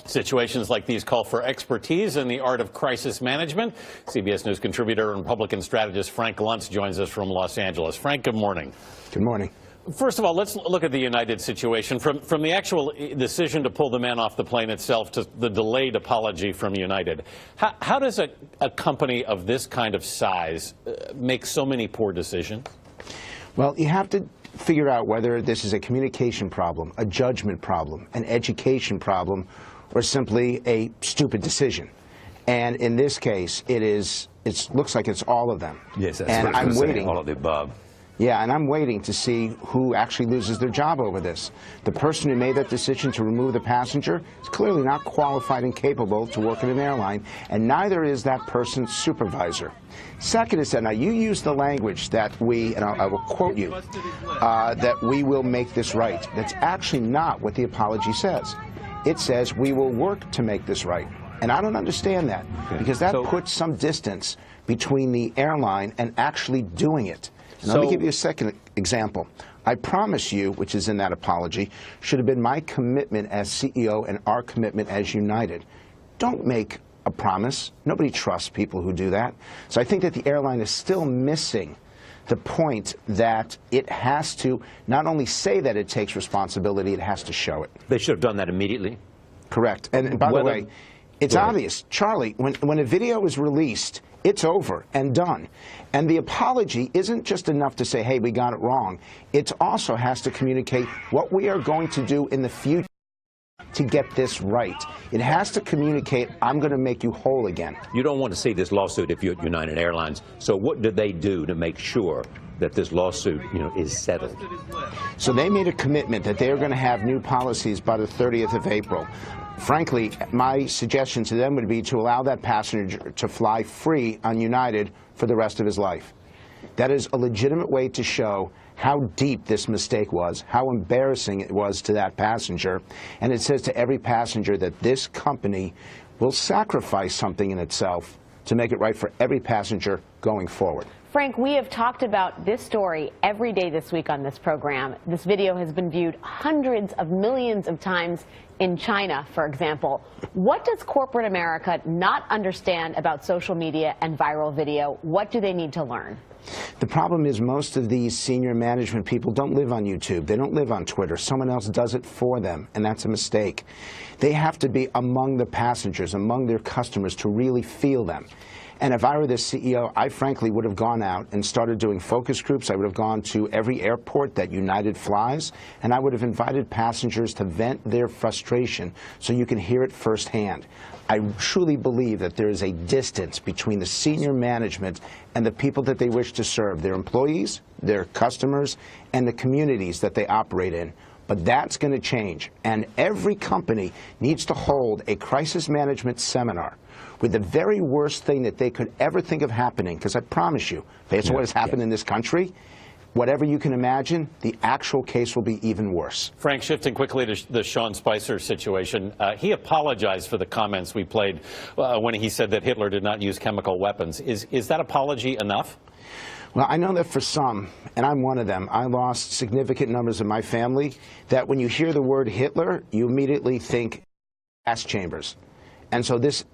Situations like these call for expertise in the art of crisis management. CBS News contributor and Republican strategist Frank Luntz joins us from Los Angeles. Frank, good morning. Good morning. First of all, let's look at the United situation. From the actual decision to pull the man off the plane itself to the delayed apology from United, how does a company of this kind of size make so many poor decisions? Well, you have to figure out whether this is a communication problem, a judgment problem, an education problem, or simply a stupid decision. And in this case, it looks like it's all of them. Yes, that's and what I'm waiting. All of the above. Yeah, and I'm waiting to see who actually loses their job over this. The person who made that decision to remove the passenger is clearly not qualified and capable to work in an airline, and neither is that person's supervisor. Second is that now you use the language that we, and I will quote you, that we will make this right. That's actually not what the apology says. It says we will work to make this right. And I don't understand that, because that puts some distance between the airline and actually doing it. And let me give you a second example. I promise you, which is in that apology, should have been my commitment as CEO and our commitment as United. Don't make a promise. Nobody trusts people who do that. So I think that the airline is still missing the point that it has to not only say that it takes responsibility, it has to show it. They should have done that immediately. Correct. And by the way, it's obvious. Charlie, when a video is released, it's over and done. And the apology isn't just enough to say, hey, we got it wrong. It also has to communicate what we are going to do in the future to get this right. It has to communicate, I'm going to make you whole again. You don't want to see this lawsuit if you're at United Airlines. So what did they do to make sure that this lawsuit, is settled? So they made a commitment that they are going to have new policies by the 30th of April. Frankly, my suggestion to them would be to allow that passenger to fly free on United for the rest of his life. That is a legitimate way to show how deep this mistake was, how embarrassing it was to that passenger. And it says to every passenger that this company will sacrifice something in itself to make it right for every passenger going forward. Frank, we have talked about this story every day this week on this program. This video has been viewed hundreds of millions of times in China, for example. What does corporate America not understand about social media and viral video? What do they need to learn? The problem is most of these senior management people don't live on YouTube. They don't live on Twitter. Someone else does it for them, and that's a mistake. They have to be among the passengers, among their customers, to really feel them. And if I were the CEO, I frankly would have gone out and started doing focus groups. I would have gone to every airport that United flies, and I would have invited passengers to vent their frustration so you can hear it firsthand. I truly believe that there is a distance between the senior management and the people that they wish to serve, their employees, their customers, and the communities that they operate in. But that's going to change, and every company needs to hold a crisis management seminar with the very worst thing that they could ever think of happening, because I promise you, based on what has happened in this country, whatever you can imagine, the actual case will be even worse. Frank, shifting quickly to the Sean Spicer situation, he apologized for the comments we played when he said that Hitler did not use chemical weapons. Is that apology enough? Well, I know that for some, and I'm one of them, I lost significant numbers of my family, that when you hear the word Hitler, you immediately think gas chambers. And so this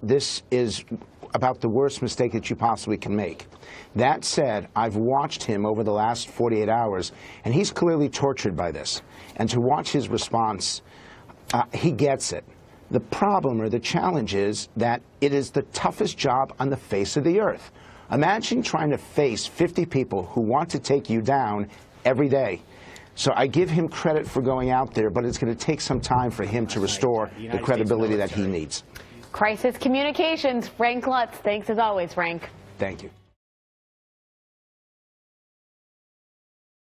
is about the worst mistake that you possibly can make. That said, I've watched him over the last 48 hours, and he's clearly tortured by this. And to watch his response, he gets it. The problem or the challenge is that it is the toughest job on the face of the earth. Imagine trying to face 50 people who want to take you down every day. So I give him credit for going out there, but it's going to take some time for him to restore the credibility that he needs. Crisis Communications, Frank Luntz. Thanks as always, Frank. Thank you.